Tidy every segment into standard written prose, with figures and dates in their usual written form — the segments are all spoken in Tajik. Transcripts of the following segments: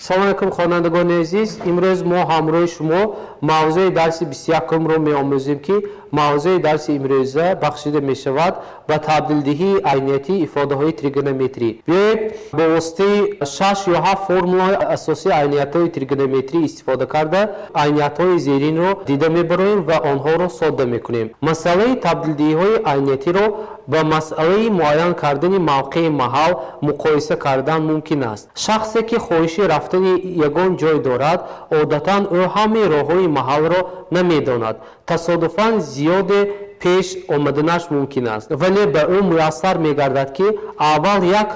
салом алейкум хонандагони азиз, имрӯз мо ҳамроҳи шумо мавзӯи дарси 21-ро меомӯзем ки мавзӯи дарси имрӯза бахшида мешавад ба табдилдиҳии айнияти ифодаҳои тригонометрӣ. биёед бо воситаи 6 ё 7 формулаи асосии айниятҳои тригонометрӣ истифода карда айниятҳои зеринро дида мебароем ва онҳоро содда мекунем. масъалаи табдилдиҳиҳои айниятиро ба масъалаи муайян кардани мавқеи маҳал муқоиса кардан мумкин аст. шахсе ки хоҳиши рафтани ягон ҷой дорад, одатан ӯ ҳамаи роҳҳои маҳалро намедонад. тасодуфан зиёде пеш омаданаш мумкин аст, вале ба ӯ муяссар мегардад ки аввал як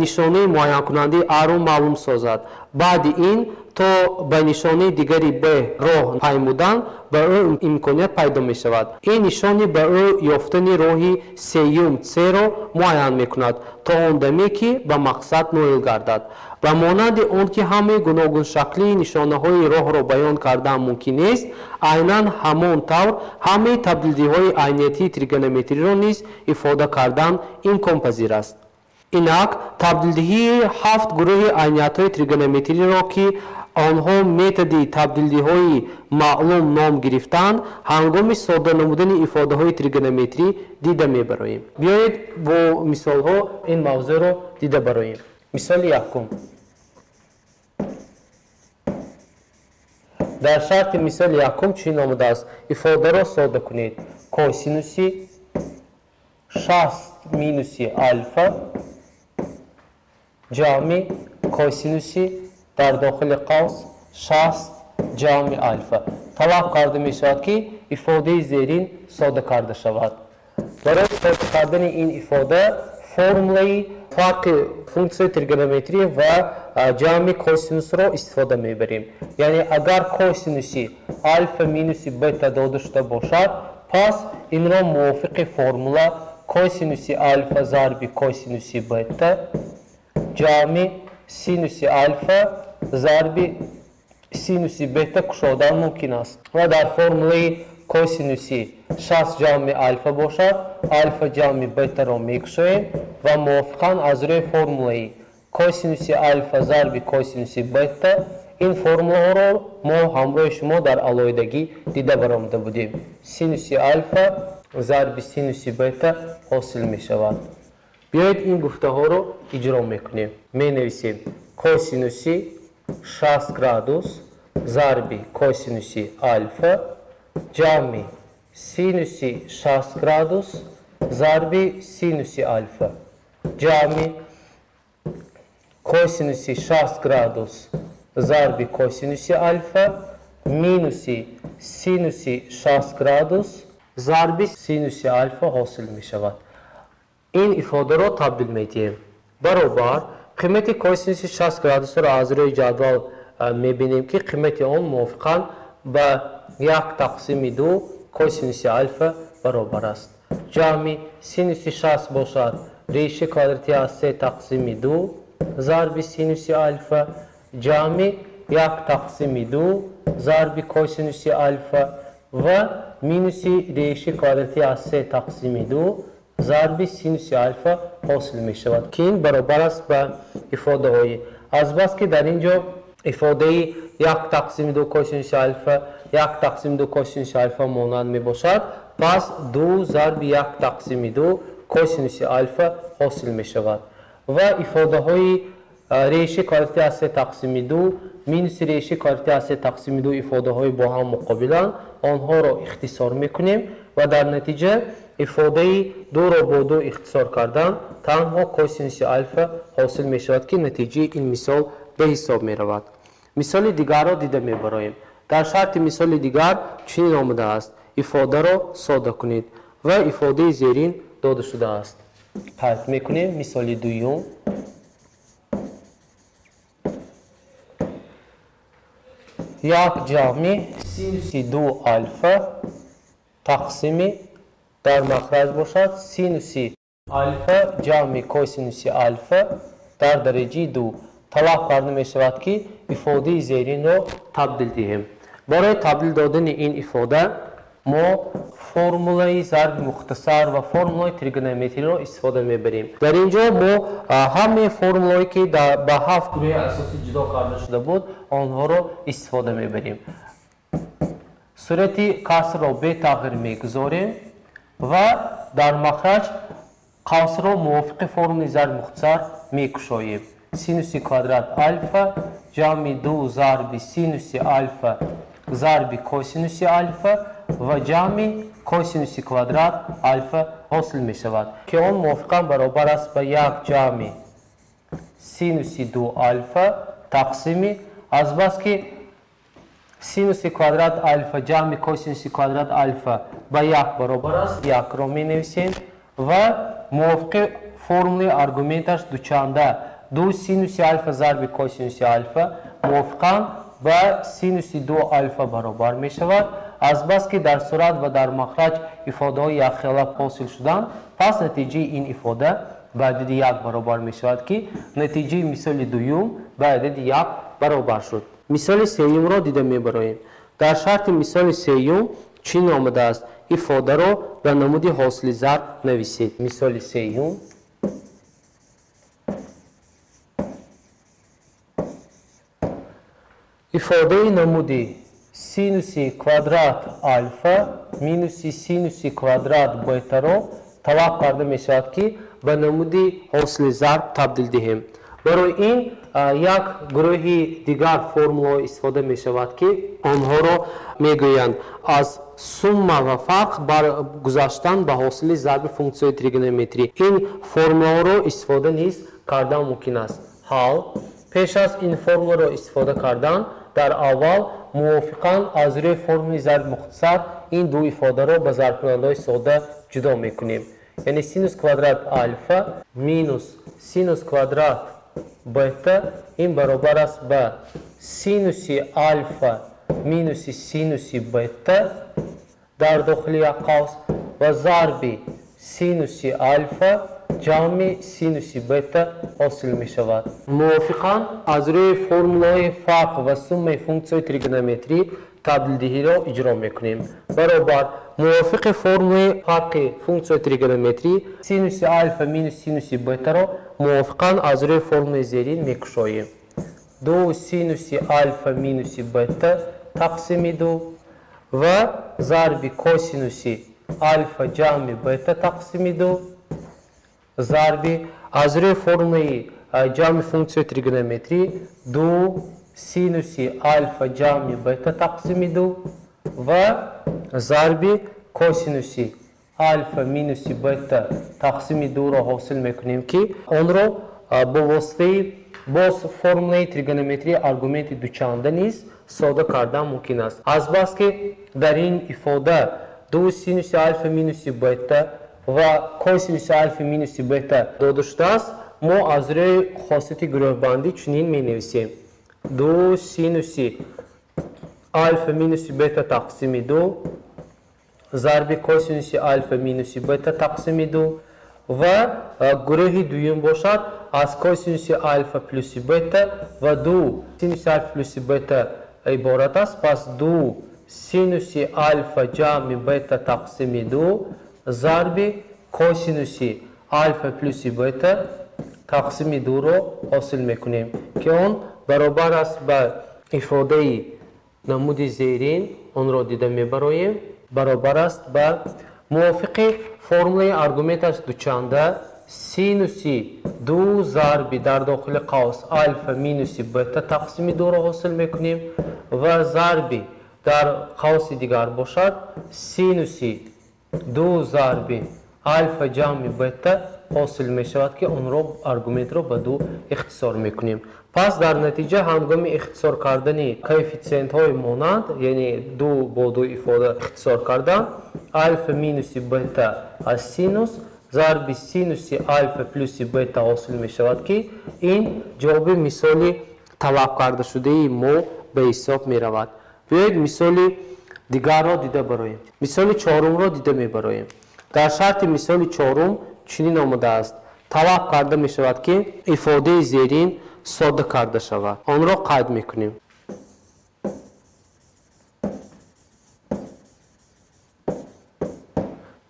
нишонаи муайянкунандаи А-ро маълум созад. баъди ин то ба нишонаи дигари Б роҳ паймудан ба ӯ имконият пайдо мешавад. ин нишони ба ӯ ёфтани роҳи сеюм С-ро муайян мекунад то он даме ки ба мақсад ноил гардад. ба монанди он ки ҳамаи гуногуншаклии нишонаҳои роҳро баён кардан мумкин нест, айнан ҳамон тавр ҳамаи табдилдиҳои айниятии тригонометриро низ ифода кардан имконпазир аст. инак табдилдиҳии 7 гурӯҳи айниятҳои тригонометриро ки онҳо методи табдилдиҳои маълум ном гирифтаанд, ҳангоми содда намудани ифодаҳои тригонометрӣ дида мебароем. биёед бо мисолҳо ин мавзӯъро дида бароем. мисоли якум. дар шарти мисоли якум чунин омадааст: ифодаро содда кунед. косинуси 60 минуси альфа ҷамъи косинуси дар дохили қавс 60 ҷамъи альфа. талаб карда мешавад ки ифодаи зерин содда карда шавад. барои содда кардани ин ифода формулаи фарқи функсияи тригонометрӣ ва ҷамъи косинусро истифода мебарем. яъне агар косинуси альфа минуси бета дода шуда бошад, пас инро мувофиқи формула косинуси альфа зарби косинуси бета ҷамъи синуси альфа зарби синуси бета кушодан мумкин аст. ва дар формулаи косинуси 60 ҷамъи альфа бошад, альфа ҷамъи бетаро мекушоем ва мувофиқан аз рӯи формулаи косинуси альфа зарби косинуси бета ин формулаҳоро мо ҳамроҳи шумо дар алоҳидагӣ дида баромада будем. синуси альфа зарби синуси бета ҳосил мешавад. биёед ин гуфтаҳоро иҷро мекунем. менависем косинуси 60 градус зарби косинуси альфа ҷамъи синуси 60 градус зарби синуси альфа ҷамъи косинуси 60 градус зарби косинуси альфа минуси синуси 60 градус зарби синуси альфа ҳосил мешавад. ин ифодаро табдил медиҳем. баробар қимати косинуси 60 градусро аз рӯи ҷадвал мебинем ки қимати он мувофиқан ба 1 тақсими 2 косинуси альфа баробар аст. ҷамъи синуси 60 бошад реши квадрати аз 3 тақсими 2 зарби синуси альфа ҷамъи 1 тақсими 2 зарби косинуси альфа ва минуси реши квадрати аз 3 тақсими 2 зарби синуси альфа ҳосил мешавад ки ин баробар аст ба ифодаҳои азбаски дар ин ҷо ифодаи 1 тақсими 2 косинуси альфа 1 тақсими 2 косинуси альфа монанд мебошад, пас 2 зарби 1 тақсими 2 косинуси альфа ҳосил мешавад. ва ифодаҳои реши квадрати аз 3 тақсими 2 минуси реши квадрати аз 3 тақсими 2 ифодаҳои бо ҳам муқобиланд, онҳоро ихтисор мекунем ва дар натиҷа ифодаи 2ро бо 2 ихтисор кардан танҳо косинуси альфа ҳосил мешавад ки натиҷаи ин мисол ба ҳисоб меравад. мисоли дигарро дида мебароем. дар шарти мисоли дигар чунин омадааст: ифодаро содда кунед ва ифодаи зерин дода шудааст. қайд мекунем. мисоли дуюм. як ҷамъи синуси 2 альфа тақсими дар махраҷ бошад синуси альфа ҷамъи косинуси альфа дар дараҷаи 2. талаб карда мешавад ки ифодаи зеринро табдил диҳем. барои табдил додани ин ифода ما فرمولای ضرب مختصر و فرمولای تریگونومتری رو استفاده میبریم. در اینجا ما همه فرمولایی که به 7 گروه اساسی جدا کرده شده بود آنها رو استفاده میبریم. صورت کسر رو به تغییر میگذاریم و در مخرج قوس رو موافق فرمول ضرب مختصر میکشاییم. سینوس کوادرات الفا جمع 2 ضرب سینوس الفا ضرب کوسینوس الفا و جمع کوسینوس کوادرات الفا حاصل می شود که آن موافقا برابر است به 1 جمع سینوس 2 الفا تقسیم از بس که سینوس کوادرات الفا جمع کوسینوس کوادرات الفا به 1 برابر است 1 را می نویسیم و موافق فرمول ارگومنتش دوچنده 2 سینوس الفا ضرب کوسینوس الفا موافقا با سینوس 2 الفا برابر می شود. از بس که در صورت و در مخرج افاده های یک خلاف حاصل شدن پس نتیجه این افاده به عدد 1 برابر می شود که نتیجه مثال دوم به عدد 1 برابر شد. مثال سوم را دیده می براییم. در شرط مثال سوم چنین آمده است افاده را به نمود حاصل ضرب نویسید. مثال سوم افاده نمودی سینوس کوادرات الفا مینوس سینوس کوادرات بیتا را طلاق کرده می شود که به نمودی حاصل ضرب تبدیل دهیم. برای این یک گروه دیگر فرمول استفاده می شود که آنها را می گویند از سوم و فرق گذاشتن به حاصل ضرب فونکسیون تریگونومتری. این فرمول را استفاده نیز کردن ممکن است. حال پیش از این فرمول را استفاده کردن در اول موافقاً از روی فرمول ضرب مختصر این دو افاده را به ضرب کننده ساده جدا میکنیم. یعنی سینوس کوادرات الفا مینوس سینوس کوادرات بیتا این برابر است به سینوس الفا مینوس سینوس بیتا در داخل یک قوس و ضرب سینوس الفا جمع سینوس بیتا حاصل می شود. موافقاً از روی فرمولای فرق و سوم فونکسیون تریگونومتری تبدیل دهی را اجرا می کنیم. برابر موافق فرمول فرق فونکسیون تریگونومتری سینوس الفا مینوس سینوس بیتا را موافقاً از روی فرمول زیرین می کشاییم. 2 سینوس الفا مینوس بیتا تقسیم 2 و ضرب کوسینوس الفا جمع بیتا تقسیم 2 ضرب از روی فرمول جمع فونکسیون تریگونومتری 2 سینوس الفا جمع بیتا تقسیم 2 و ضرب کوسینوس الفا مینوس بیتا تقسیم 2 را حاصل میکنیم که آن را با واسطه باز فرمول تریگونومتری ارگومنت دوچنده نیز ساده کردن ممکن است. از بس که در این افاده 2 سینوس الفا مینوس بیتا و کوسینوس الفا مینوس بیتا داده شده است ما از روی خاصیت گروه بندی چنین می نویسیم 2 سینوس الفا مینوس بیتا تقسیم 2 ضرب کوسینوس الفا مینوس بیتا تقسیم 2 و گروه دوم باشد از کوسینوس الفا پلس بیتا و 2 سینوس الفا پلس بیتا عبارت است. پس 2 سینوس الفا جمع بیتا تقسیم 2 ضرب کوسینوس الفا پلس بیتا تقسیم 2 را حاصل میکنیم که آن برابر است به افاده نمود زیرین. آن را دیده میبراییم برابر است به موافق فرمول ارگومنتش دوچنده سینوس 2 ضرب در داخل قوس الفا مینوس بیتا تقسیم 2 را حاصل میکنیم و ضرب در قوس دیگر باشد سینوس 2 ضرب الفا جمع بیتا حاصل می شود که اون رو ارگومنت رو به 2 اختصار میکنیم. پس در نتیجه هنگام اختصار کردن کوفیسینت های مانند یعنی 2 با 2 افاده اختصار کردن الفا مینوس بیتا از سینوس ضرب سینوس الفا پلس بیتا حاصل می شود که این جواب مثال طلب کرده شده ما به حساب می رود. بیایید مثال دیگر را دیده برایم. مثال چهارم را دیده می برایم. در شرط مثال چهارم چنین آمده است طلب کرده می شود که افاده زیرین ساده کرده شود. آن را قید می کنیم.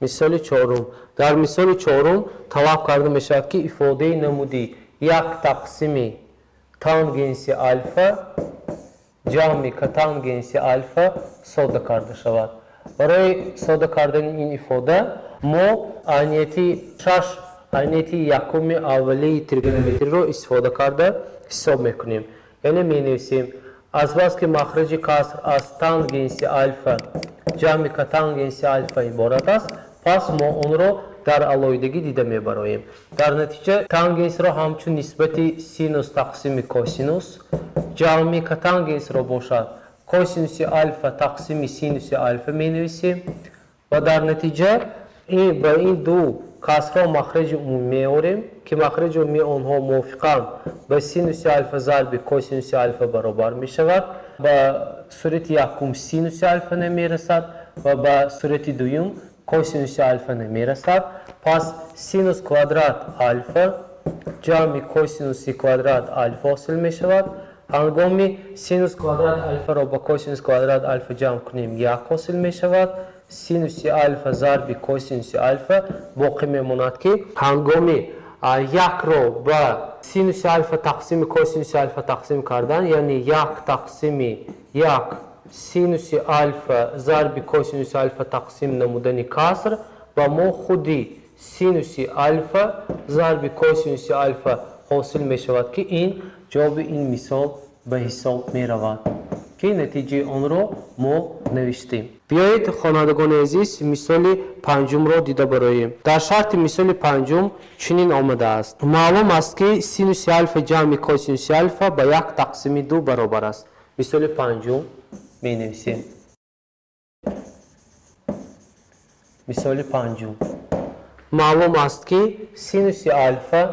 مثال چهارم. در مثال چهارم طلب کرده می شود که ifade نمودی یک تقسیم تانگنس الفا جمع که تانگنس الفا ساده کرده شود. برای ساده کردن این ifade ما عینیتی یکم اولی تریگونومتری رو استفاده کرده حساب میکنیم. یعنی می نویسیم از بس که مخرج کسر از تانگنس الفا جمع که تانگنس الفا عبارت است، پس ما اون رو در علایدگی دیده میبراییم. در نتیجه تانگنس را همچون نسبت سینوس تقسیم کوسینوس جمع که تانگنس را باشد کوسینوس الفا تقسیم سینوس الفا می نویسیم و در نتیجه با این دو کسر و مخرج عمومی میاریم که مخرج عمومی آنها موافقاً به سینوس الفا ضرب کوسینوس الفا برابر می شود. به صورت یکم سینوس الفا نمی رسد و به صورت دوم کوسینوس الفا نمی رسد. پس سینوس کوادرات الفا جمع کوسینوس کوادرات الفا حاصل می شود. هنگامی سینوس کوادرات الفا را با کوسینوس کوادرات الفا جمع کنیم یک حاصل می شود. سینوس الفا ضرب کوسینوس الفا باقی میماند که هنگامی یک رو با سینوس الفا تقسیم کوسینوس الفا تقسیم کردن، یعنی یک تقسیم یک سینوس الفا ضرب کوسینوس الفا تقسیم نمودن کسر و ما خودی سینوس الفا ضرب کوسینوس الفا حاصل می شود که این جواب این مثال به حساب می رود که نتیجه آن را ما نوشتیم. بیایید خوانندگان عزیز مثال پنجم را دیده براییم. در شرط مثال پنجم چنین آمده است: معلوم است که سینوس الفا جمع کوسینوس الفا به یک تقسیم دو برابر است. مثال پنجم می نویسیم. مثال پنجم معلوم است که سینوس الفا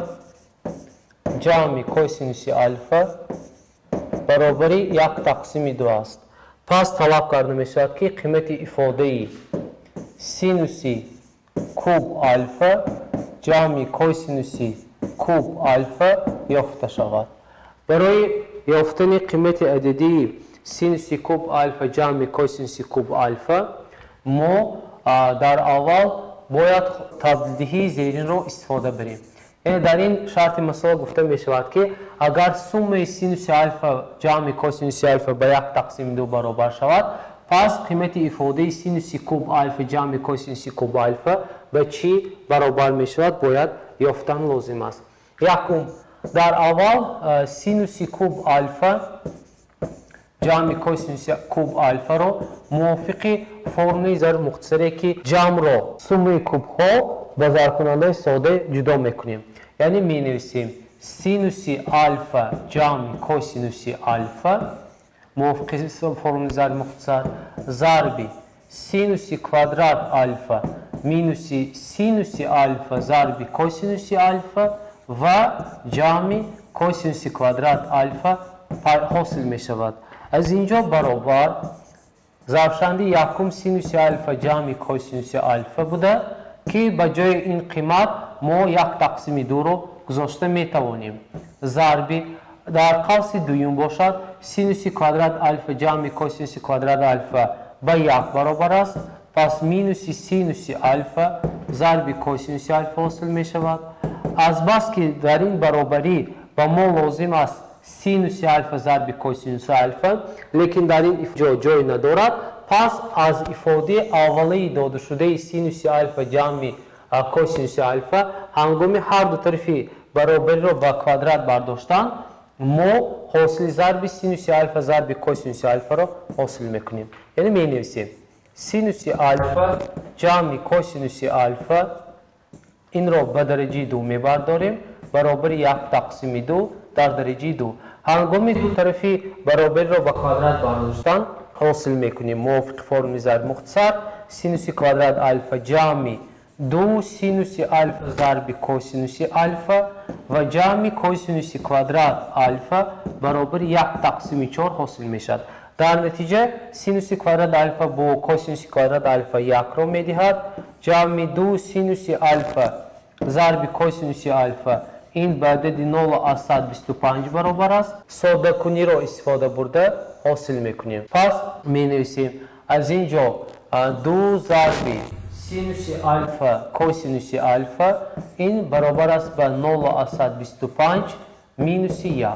جمع کوسینوس الفا برابر یک تقسیم دو است. پس طلب کرده می شود که قیمت ifade سینوس کوب الفا جمع کوسینوس کوب الفا یافته شود. برای یافتن قیمت عددی سینوس کوب الفا جمع کوسینوس کوب الفا ما در اول باید تبدیلی زیرین رو استفاده بریم. یعنی در این شرط مثال گفته می شود که اگر سوم سینوس الفا جمع کوسینوس الفا به یک تقسیم دو برابر شود، پس قیمت ifade سینوس کوب الفا جمع کوسینوس کوب الفا به چی برابر می شود باید یافتن لازم است. یکم در اول سینوس کوب الفا جمع کوسینوس کوب الفا رو موافق فرمول ضرب مختصری که جمع رو سوم کوب ها با ضرب‌کننده ساده جدا میکنیم. یعنی می نویسیم سینوس الفا جمع کوسینوس الفا موافق فرمول ضرب مختصر ضرب سینوس کوادرات الفا مینوس سینوس الفا ضرب کوسینوس الفا و جمع کوسینوس کوادرات الفا حاصل می شود. از اینجا برابر ضربشنده یکم سینوس الفا جمع کوسینوس الفا بوده که به جای این قیمت ما یک تقسیم دو رو گذاشته می توانیم. ضرب در قوس دوم باشد سینوس کوادرات الفا جمع کوسینوس کوادرات الفا به یک برابر است. پس مینوس سینوس الفا ضرب کوسینوس الفا حاصل می شود. از بس که در این برابری به ما لازم است سینوس الفا ضرب کوسینوس الفا، لیکن در این جای ندارد، پس از ifade اولی داده شده سینوس الفا جمع کوسینوس الفا هنگامی هر دو طرفی برابری را به کوادرات برداشتن ما حاصل ضرب سینوس الفا ضرب کوسینوس الفا را حاصل میکنیم. یعنی می نویسیم سینوس الفا جمع کوسینوس الفا این را به درجه دو می برداریم برابر یک تقسیم دو در درجه دو. هنگامی دو طرفی برابری را به کوادرات برداشتن حاصل میکنیم. موافق فرمول ضرب مختصر سینوس کوادرات الفا جمع دو سینوس الفا ضرب کوسینوس الفا و جمع کوسینوس کوادرات الفا برابر یک تقسیم 4 حاصل میشد. در نتیجه سینوس کوادرات الفا با کوسینوس کوادرات الفا یک را میدهد. جمع دو سینوس الفا ضرب کوسینوس الفا این به عدد 0.125 برابر است. ساده کنی را استفاده برده حاصل میکنیم. پس می نویسیم از اینجا دو ضرب سینوس الفا کوسینوس الفا این برابر است به 0.25 مینوس 1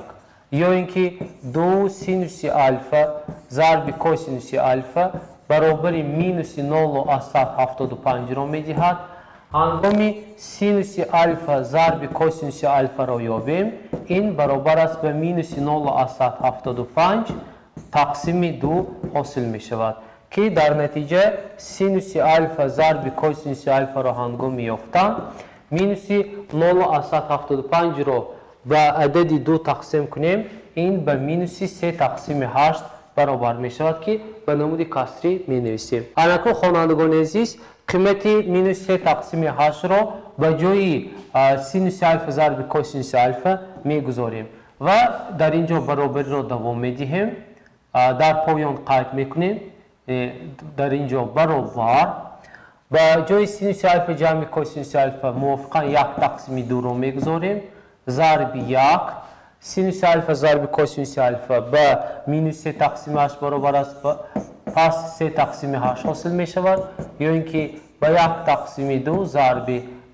یا اینکه 2 سینوس الفا ضرب کوسینوس الفا برابر مینوس 0.75 را میدهد. هنگامی سینوس الفا ضرب کوسینوس الفا را یابیم این برابر است به مینوس 0.75 تقسیم 2 حاصل می شود که در نتیجه سینوس الفا ضرب کوسینوس الفا را هنگامی یافتن مینوس 0.75 را به عدد 2 تقسیم کنیم این به مینوس 3 تقسیم 8 برابر می شود که به نمود کسری می نویسیم. الان خوانندگان عزیز قیمت مینوس 3 تقسیم 8 را به جای سینوس الفا ضرب کوسینوس الفا می گذاریم و در اینجا برابری را دوام می دهیم. در پایان قید می کنیم در اینجا برابر به جای سینوس الفا جمع کوسینوس الفا موافقا 1 تقسیم 2 را می گذاریم ضرب 1 سینوس الفا ضرب کوسینوس الفا به مینوس 3 تقسیم 8 برابر است پس 3 تقسیم 8 حاصل می شود یا اینکه به 1 تقسیم 2 ضرب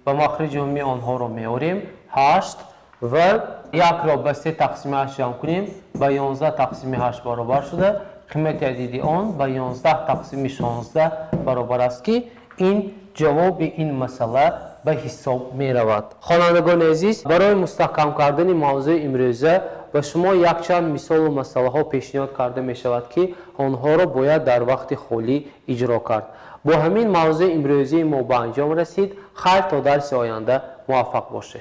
به مخرج عمومی آنها را می آوریم 8 و 1 را به 3 تقسیم 8 جمع کنیم به 11 تقسیم 8 برابر شده قیمت عددی آن به 11 تقسیم 16 برابر است که این جواب این مسئله به حساب می رود. خوانندگان عزیز برای مستحکم کردن موضوع امروزه به شما یک چند مثال و مسئله ها پیشنهاد کرده می شود که آنها را باید در وقت خالی اجرا کرد. با همین موضوع امروزی ما به انجام رسید. خیر تا درس آینده موفق باشه.